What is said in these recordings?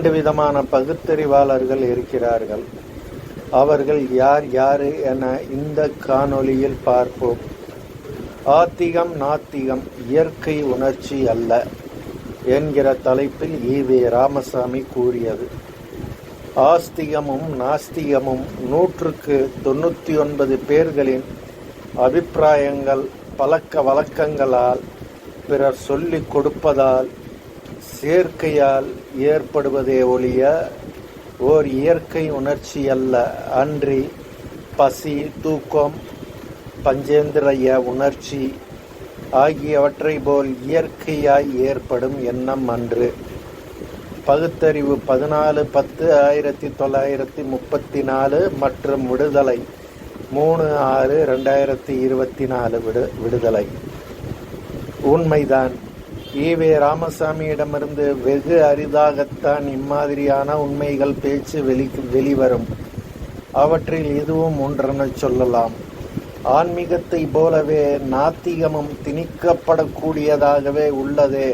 இரண்டு விதமான பகுத்தறிவாளர்கள் இருக்கிறார்கள். அவர்கள் யார் யாரு என இந்த காணொளியில் பார்ப்போம். ஆத்திகம் நாத்திகம் இயற்கை உணர்ச்சி அல்ல என்கிற தலைப்பில் ஈ.வே. ராமசாமி கூறியது. ஆஸ்திகமும் நாஸ்திகமும் 100க்கு 99 பேர்களின் அபிப்பிராயங்கள், பழக்க வழக்கங்களால், பிறர் சொல்லிக் கொடுப்பதால், சேர்க்கையால் ஏற்படுவதே ஒழிய ஓர் இயற்கை உணர்ச்சி அல்ல. அன்றி பசி, தூக்கம், பஞ்சேந்திரிய உணர்ச்சி ஆகியவற்றை போல் இயற்கையாய் ஏற்படும் எண்ணம் அன்று. பகுத்தறிவு 14/10/1934 மற்றும் விடுதலை 3/6/2024 விடுதலை. உண்மைதான். ஈ.வே. ராமசாமியிடமிருந்து வெகு அரிதாகத்தான் இம்மாதிரியான உண்மைகள் பேச்சு வெளிவரும். அவற்றில் இதுவும் ஒன்றெனச் சொல்லலாம். ஆன்மீகத்தை போலவே நாத்திகமும் திணிக்கப்படக்கூடியதாகவே உள்ளதே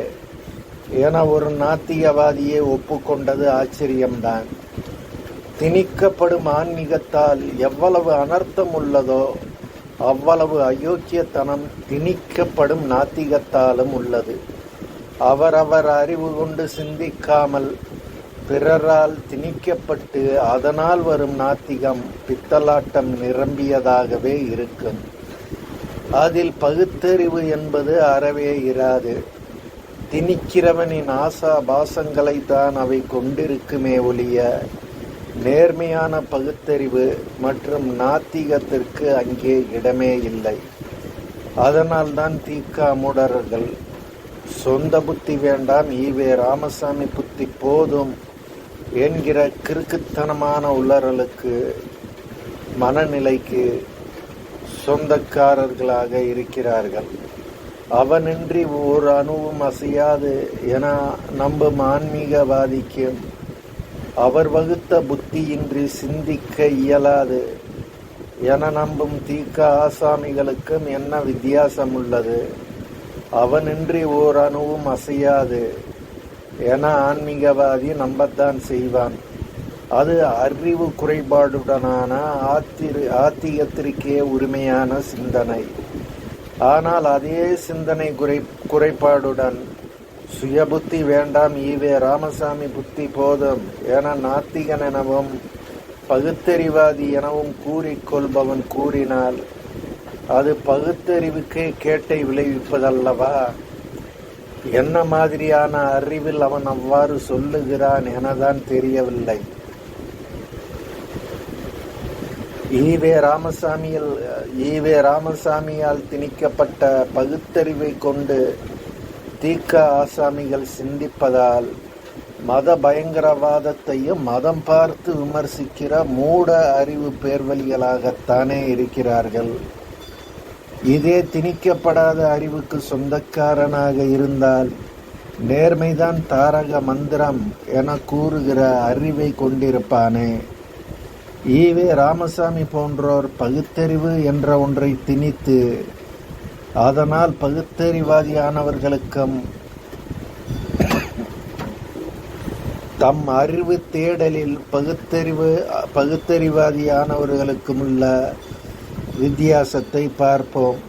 என ஒரு நாத்திகவாதியை ஒப்புக்கொண்டது ஆச்சரியம்தான். திணிக்கப்படும் ஆன்மீகத்தால் எவ்வளவு அனர்த்தம் உள்ளதோ அவ்வளவு அயோக்கியத்தனம் திணிக்கப்படும் நாத்திகத்தாலும் உள்ளது. அவரவர் அறிவு கொண்டு சிந்திக்காமல் பிறரால் திணிக்கப்பட்டு அதனால் வரும் நாத்திகம் பித்தலாட்டம் நிரம்பியதாகவே இருக்கும். அதில் பகுத்தறிவு என்பது அறவே இராது. திணிக்கிறவனின் ஆசா பாசங்களை தான் அவை கொண்டிருக்குமே ஒழிய நேர்மையான பகுத்தறிவு மற்றும் நாத்திகத்திற்கு அங்கே இடமே இல்லை. அதனால்தான் மூடர்கள் சொந்த புத்தி வேண்டாம், ஈ.வே. ராமசாமி புத்தி போதும் என்கிற கிறுக்குத்தனமான உளறலுக்கு மனநிலைக்கு சொந்தக்காரர்களாக இருக்கிறார்கள். அவனின்றி ஓர் அணுவும் அசையாது என நம்பும் ஆன்மீகவாதிக்கும் அவர் வகுத்த புத்தியின்றி சிந்திக்க இயலாது என நம்பும் ஆசாமிகளுக்கும் என்ன வித்தியாசம் உள்ளது? அவனின்றி ஓர் அணுவும் அசையாது என ஆன்மீகவாதி நம்பத்தான் செய்வான். அது அறிவு குறைபாடுடனான ஆத்திகத்திற்கே உரிமையான சிந்தனை. ஆனால் அதே சிந்தனை குறைபாடுடன் சுயபுத்தி வேண்டாம், ஈ.வே. ராமசாமி புத்தி போதும் என நாத்திகன் எனவும் பகுத்தறிவாதி எனவும் கூறிக்கொள்பவன் கூறினால் அது பகுத்தறிவுக்கே கேட்டை விளைவிப்பதல்லவா? என்ன மாதிரியான அறிவில் அவன் அவ்வாறு சொல்லுகிறான் எனதான் தெரியவில்லை. ஈ.வே. ராமசாமியால் திணிக்கப்பட்ட பகுத்தறிவை கொண்டு ஆசாமிகள் சிந்திப்பதால் மத பயங்கரவாதத்தையும் மதம் பார்த்து விமர்சிக்கிற மூட அறிவு பேர்வழிகளாகத்தானே இருக்கிறார்கள். இதே திணிக்கப்படாத அறிவுக்கு சொந்தக்காரனாக இருந்தால் நேர்மைதான் தாரக மந்திரம் என கூறுகிற அறிவை கொண்டிருப்பானே. ஈ.வே. ராமசாமி போன்றோர் பகுத்தறிவு என்ற ஒன்றை திணித்து அதனால் பகுத்தறிவாதியானவர்களுக்கும் தம் அறிவு தேடலில் பகுத்தறிவாதியானவர்களுக்கும் உள்ள வித்தியாசத்தை பார்ப்போம்.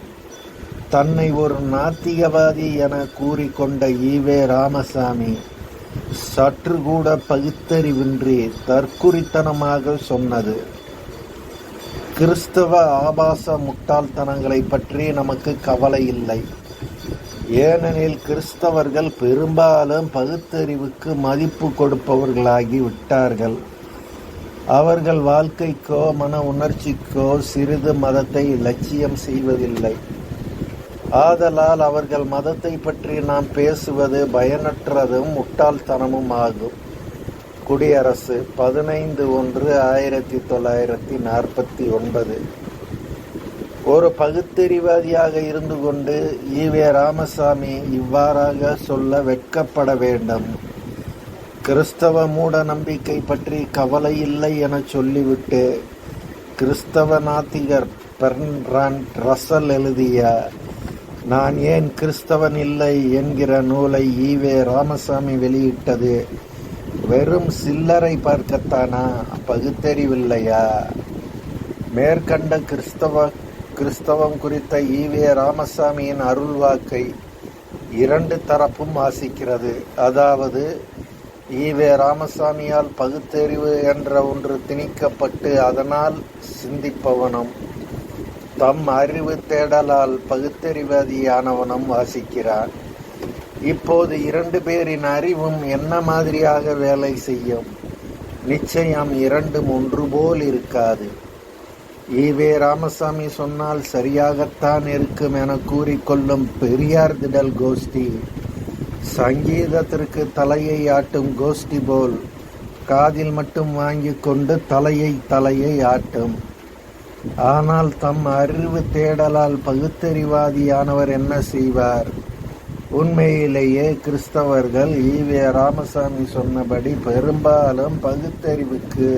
தன்னை ஒரு நாத்திகவாதி என கூறிக்கொண்ட ஈ.வே. ராமசாமி சற்று கூட பகுத்தறிவின்றி தற்குறித்தனமாக சொன்னது. கிறிஸ்தவ ஆபாச முட்டாள்தனங்களை பற்றி நமக்கு கவலை இல்லை. ஏனெனில் கிறிஸ்தவர்கள் பெரும்பாலும் பகுத்தறிவுக்கு மதிப்பு கொடுப்பவர்களாகி விட்டார்கள். அவர்கள் வாழ்க்கைக்கோ மன உணர்ச்சிக்கோ சிறிது மதத்தை லட்சியம் செய்வதில்லை. ஆதலால் அவர்கள் மதத்தை பற்றி நாம் பேசுவது பயனற்றதும் முட்டாள்தனமும் ஆகும். குடியரசு 15/1/1949. ஒரு பகுத்தறிவாதியாக இருந்து கொண்டு ஈ.வே. ராமசாமி இவ்வாறாக சொல்ல வெட்கப்பட வேண்டும். கிறிஸ்தவ மூட நம்பிக்கை பற்றி கவலை இல்லை என சொல்லிவிட்டு கிறிஸ்தவ நாத்திகர் பெர்ன்ராண்ட் ரசல் எழுதிய நான் ஏன் கிறிஸ்தவன் இல்லை என்கிற நூலை ஈ.வே. ராமசாமி வெளியிட்டது வெறும் சில்லறை பார்க்கத்தானா? பகுத்தறிவில்லையா? மேற்கண்ட கிறிஸ்தவம் குறித்த ஈவே ராமசாமியின் அருள்வாக்கை இரண்டு தரப்பும் வாசிக்கிறது. அதாவது ஈவே ராமசாமியால் பகுத்தறிவு என்ற ஒன்று திணிக்கப்பட்டு அதனால் சிந்திப்பவனும் தம் அறிவு தேடலால் பகுத்தறிவாதியானவனும் வாசிக்கிறான். இப்போது இரண்டு பேரின் அறிவும் என்ன மாதிரியாக வேலை செய்யும்? நிச்சயம் இரண்டும் ஒன்று போல் இருக்காது. ஈவே ராமசாமி சொன்னால் சரியாகத்தான் இருக்கும் என கூறிக்கொள்ளும் பெரியார் திடல் கோஷ்டி சங்கீதத்திற்கு தலையை ஆட்டும் கோஷ்டி போல் காதில் மட்டும் வாங்கி கொண்டு தலையை ஆட்டும். ஆனால் தம் அறிவு தேடலால் பகுத்தறிவாதியானவர் என்ன செய்வார்? உண்மையிலேயே கிறிஸ்தவர்கள் ஈவே ராமசாமி சொன்னபடி பெரும்பாலும் பகுத்தறிவுக்கு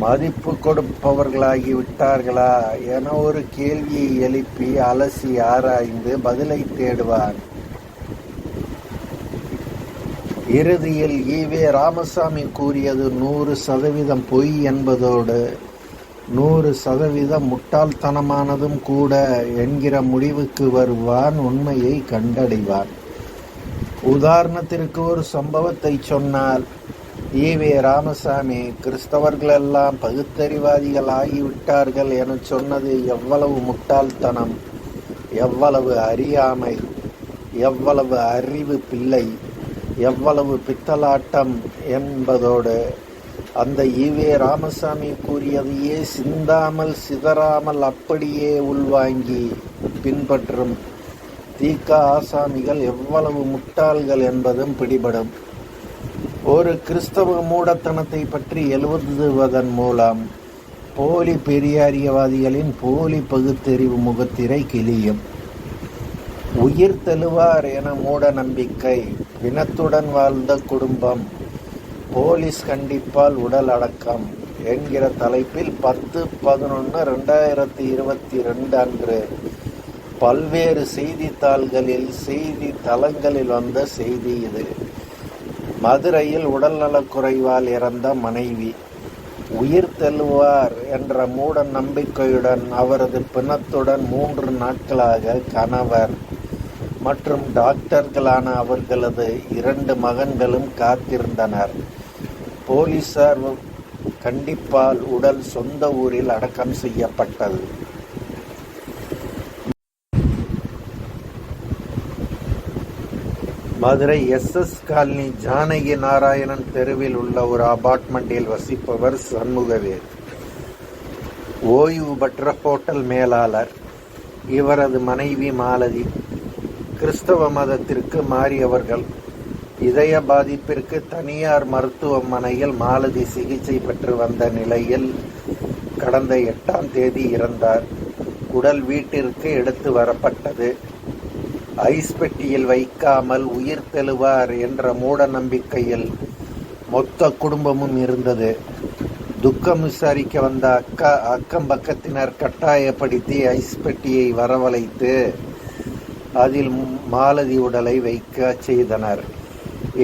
மதிப்பு கொடுப்பவர்களாகி விட்டார்களா என ஒரு கேள்வியை எழுப்பி அலசி ஆராய்ந்து பதிலை தேடுவார். இறுதியில் ஈவே ராமசாமி கூறியது 100% பொய் என்பதோடு 100% முட்டாள்தனமானதும் கூட என்கிற முடிவுக்கு வருவான், உண்மையை கண்டடைவான். உதாரணத்திற்கு ஒரு சம்பவத்தை சொன்னால், ஈவே ராமசாமி கிறிஸ்தவர்களெல்லாம் பகுத்தறிவாதிகள் ஆகிவிட்டார்கள் என சொன்னது எவ்வளவு முட்டாள்தனம், எவ்வளவு அறியாமை, எவ்வளவு அறிவு பிள்ளை, எவ்வளவு பித்தலாட்டம் என்பதோடு அந்த ஈவே ராமசாமி கூறியதையே சிந்தாமல் சிதறாமல் அப்படியே உள்வாங்கி பின்பற்றும் தீகா ஆசாமிகள் எவ்வளவு முட்டாள்கள் என்பதும் பிடிபடும். ஒரு கிறிஸ்தவ மூடத்தனத்தை பற்றி எழுதுவதன் மூலம் போலி பெரியாரியவாதிகளின் போலி பகுத்தறிவு முகத்திரை கிளியும். உயிர் தெழுவார் என மூட நம்பிக்கை, பிணத்துடன் வாழ்ந்த குடும்பம், போலீஸ் கண்டிப்பால் உடல் அடக்கம் என்கிற தலைப்பில் 10/11/2022 அன்று பல்வேறு செய்தித்தாள்களில் செய்தி தளங்களில் வந்த செய்தி இது. மதுரையில் உடல்நலக்குறைவால் இறந்த மனைவி உயிர் தெழுவார் என்ற மூட நம்பிக்கையுடன் அவரது பிணத்துடன் 3 நாட்களாக கணவர் மற்றும் டாக்டர்களான அவர்களது 2 மகன்களும் காத்திருந்தனர். போலீசார் கண்டிப்பால் உடல் சொந்த ஊரில் அடக்கம் செய்யப்பட்டது. மதுரை SS காலனி ஜானகி நாராயணன் தெருவில் உள்ள ஒரு அபார்ட்மெண்டில் வசிப்பவர் சண்முகவேல். ஓய்வு பெற்ற ஹோட்டல் மேலாளர். இவரது மனைவி மாலதி கிறிஸ்தவ மதத்திற்கு மாறியவர்கள். இதய பாதிப்பிற்கு தனியார் மருத்துவமனையில் மாலதி சிகிச்சை பெற்று வந்த நிலையில் கடந்த 8ஆம் தேதி இறந்தார். உடல் வீட்டிற்கு எடுத்து வரப்பட்டது. ஐஸ் பெட்டியில் வைக்காமல் உயிர் தெழுவார் என்ற மூட நம்பிக்கையில் மொத்த குடும்பமும் இருந்தது. துக்கம் விசாரிக்க வந்த அக்கம் பக்கத்தினர் கட்டாயப்படுத்தி ஐஸ் பெட்டியை வரவழைத்து அதில் மாலதி உடலை வைக்க செய்தனர்.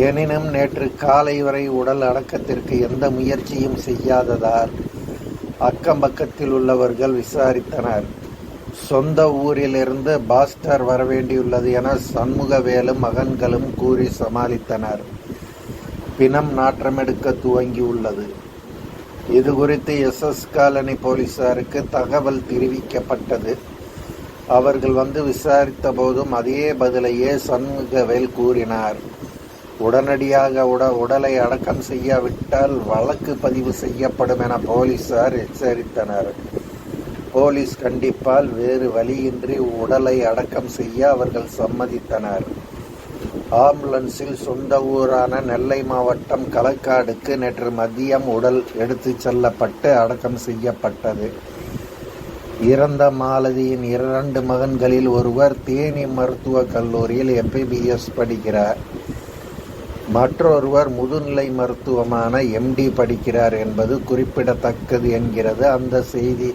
எனினும் நேற்று காலை வரை உடல் அடக்கத்திற்கு எந்த முயற்சியும் செய்யாததால் அக்கம் பக்கத்தில் உள்ளவர்கள் விசாரித்தனர். சொந்த ஊரிலிருந்து பாஸ்டர் வரவேண்டியுள்ளது என சண்முகவேலும் மகன்களும் கூறி சமாளித்தனர். பிணம் நாற்றமெடுக்க துவங்கியுள்ளது. இது குறித்து SS காலனி போலீசாருக்கு தகவல் தெரிவிக்கப்பட்டது. அவர்கள் வந்து விசாரித்த போதும் அதே பதிலையே சண்முகவேல் கூறினார். உடனடியாக உடலை அடக்கம் செய்யாவிட்டால் வழக்கு பதிவு செய்யப்படும் என போலீசார் எச்சரித்தனர். போலீஸ் கண்டிப்பால் வேறு வழியின்றி உடலை அடக்கம் செய்ய அவர்கள் சம்மதித்தனர். ஆம்புலன்ஸில் சொந்த ஊரான நெல்லை மாவட்டம் களக்காடுக்கு நேற்று மதியம் உடல் எடுத்துச் செல்லப்பட்டு அடக்கம் செய்யப்பட்டது. இறந்த மாலதியின் 2 மகன்களில் ஒருவர் தேனி மருத்துவக் கல்லூரியில் MBBS படிக்கிறார். மற்றொருவர் முதுநிலை மருத்துவமான MD படிக்கிறார் என்பது குறிப்பிடத்தக்கது என்கிறது அந்த செய்தி.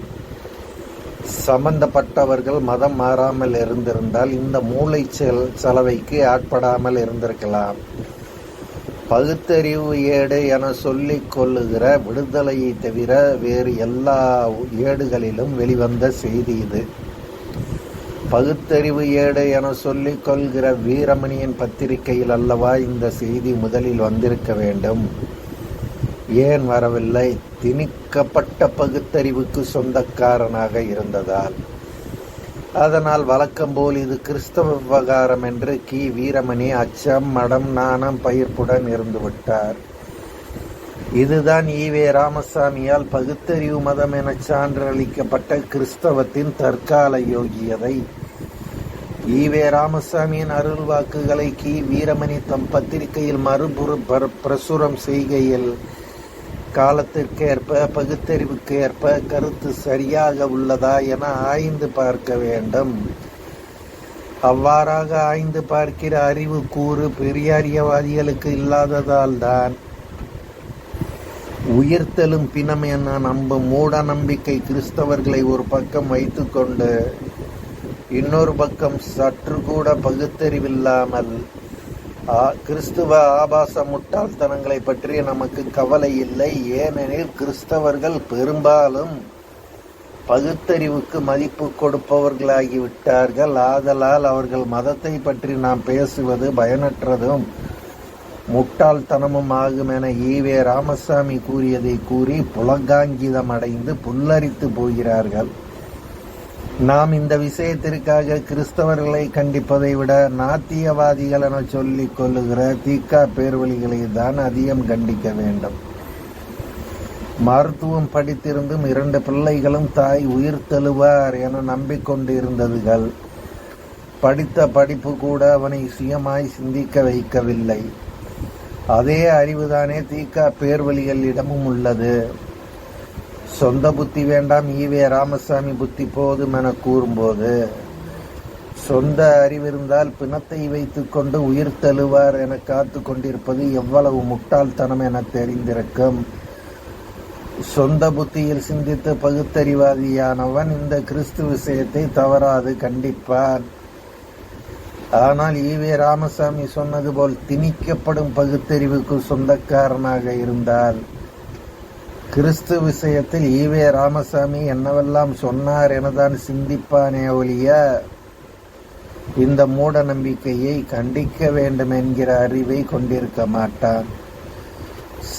சம்பந்தப்பட்டவர்கள் மதம் மாறாமல் இருந்திருந்தால் இந்த மூளை செலவைக்கு ஆட்படாமல் இருந்திருக்கலாம். பகுத்தறிவு ஏடு என சொல்லிக் கொள்ளுகிற விடுதலையை தவிர வேறு எல்லா ஏடுகளிலும் வெளிவந்த செய்தி இது. பகுத்தறிவு ஏடு என சொல்லிக் கொள்கிற வீரமணியின் பத்திரிகையில் அல்லவா இந்த செய்தி முதலில் வந்திருக்க வேண்டும். ஏன் வரவில்லை? திணிக்கப்பட்ட பகுத்தறிவுக்கு சொந்தக்காரனாக இருந்ததால். அதனால் வழக்கம்போல் இது கிறிஸ்தவ விவகாரம் என்று வீரமணி அச்சம், மடம், நாணம், பயிர்ப்புடன் இருந்துவிட்டார். இதுதான் ஈவே ராமசாமியால் பகுத்தறிவு மதம் என சான்றளிக்கப்பட்ட கிறிஸ்தவத்தின் தற்கால யோகியதை. ஈவே ராமசாமியின் அருள் வாக்குகளை வீரமணி தம் பத்திரிகையில் பிரசுரம் செய்கையில் காலத்திற்கேற்ப பகுத்தறிவுக்கு ஏற்ப கருத்து சரியாக உள்ளதா என ஆய்ந்து பார்க்க வேண்டும். அவ்வாறாக ஆய்ந்து பார்க்கிற அறிவு கூறு பெரியாரியவாதிகளுக்கு இல்லாததால் தான் உயிர்த்தெழும் பிணம் என நம்பும் மூட நம்பிக்கை கிறிஸ்தவர்களை ஒரு பக்கம் வைத்து கொண்டு இன்னொரு பக்கம் சற்று கூட பகுத்தறிவில்லாமல் கிறிஸ்துவ ஆபாச முட்டாள்தனங்களை பற்றி நமக்கு கவலை இல்லை. ஏனெனில் கிறிஸ்தவர்கள் பெரும்பாலும் பகுத்தறிவுக்கு மதிப்பு கொடுப்பவர்களாகிவிட்டார்கள். ஆதலால் அவர்கள் மதத்தை பற்றி நாம் பேசுவது பயனற்றதும் முட்டாள்தனமும் ஆகும் என ஈவே ராமசாமி கூறியதை கூறி புலகாங்கிதம் அடைந்து புல்லரித்து போகிறார்கள். நாம் இந்த விஷயத்திற்காக கிறிஸ்தவர்களை கண்டிப்பதை விட நாத்தியவாதிகள் என சொல்லிக் கொள்ளுகிற தீக்கா பேர்வழிகளை தான் அதிகம் கண்டிக்க வேண்டும். மருத்துவம் படித்திருந்தும் 2 பிள்ளைகளும் தாய் உயிர் தழுவார் என நம்பிக்கொண்டு இருந்ததுகள். படித்த படிப்பு கூட அவனை சுயமாய் சிந்திக்க வைக்கவில்லை. அதே அறிவுதானே தீக்கா பேர்வழிகளிடமும் உள்ளது. சொந்த புத்தி வேண்டாம், ஈவே ராமசாமி புத்தி போதும் என கூறும்போது, சொந்த அறிவிருந்தால் பிணத்தை வைத்து கொண்டு உயிர் தழுவார் என காத்து கொண்டிருப்பது எவ்வளவு முட்டாள்தனம் என தெரிந்திருக்கும். சொந்த புத்தியில் சிந்தித்து பகுத்தறிவாதியானவன் இந்த கிறிஸ்து விஷயத்தை தவறாது கண்டிப்பான். ஆனால் ஈவே ராமசாமி சொன்னது போல் திணிக்கப்படும் பகுத்தறிவுக்கு சொந்தக்காரனாக இருந்தால் கிறிஸ்து விஷயத்தில் ஈவே ராமசாமி என்னவெல்லாம் சொன்னார் எனதான் சிந்திப்பானே ஒழிய இந்த மூட நம்பிக்கையை கண்டிக்க வேண்டும் என்கிற அறிவை கொண்டிருக்க மாட்டான்.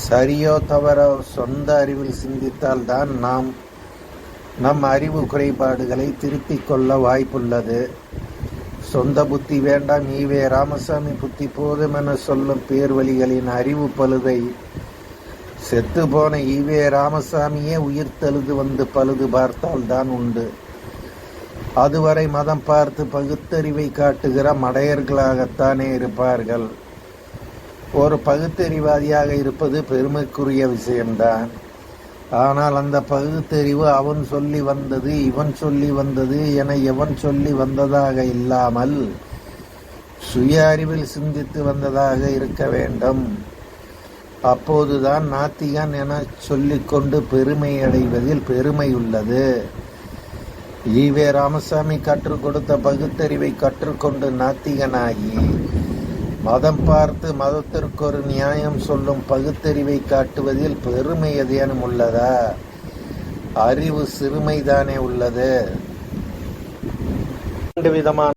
சரியோ தவறோ சொந்த அறிவில் சிந்தித்தால் தான் நாம் நம் அறிவு குறைபாடுகளை திருத்திக் கொள்ள வாய்ப்புள்ளது. சொந்த புத்தி வேண்டாம், ஈவே ராமசாமி புத்தி போதும் என சொல்லும் பேர்வழிகளின் அறிவு பழுதை செத்து போன ஈவே ராமசாமியே உயிர் தழுது வந்து பழுது பார்த்தால் தான் உண்டு. அதுவரை மதம் பார்த்து பகுத்தறிவை காட்டுகிற மடையர்களாகத்தானே இருப்பார்கள். ஒரு பகுத்தறிவாதியாக இருப்பது பெருமைக்குரிய விஷயம்தான். ஆனால் அந்த பகுத்தறிவு அவன் சொல்லி வந்தது, இவன் சொல்லி வந்தது என எவன் சொல்லி வந்ததாக இல்லாமல் சுய அறிவில் சிந்தித்து வந்ததாக இருக்க வேண்டும். அப்போதுதான் நாத்திகன் என சொல்லிக்கொண்டு பெருமை அடைவதில் பெருமை உள்ளது. ஈவே ராமசாமி கற்றுக் கொடுத்த பகுத்தறிவை கற்றுக்கொண்டு நாத்திகனாகி மதம் பார்த்து மதத்திற்கு ஒரு நியாயம் சொல்லும் பகுத்தறிவை காட்டுவதில் பெருமை எதேனும் உள்ளதா? அறிவு சிறுமைதானே உள்ளது. 2 விதமான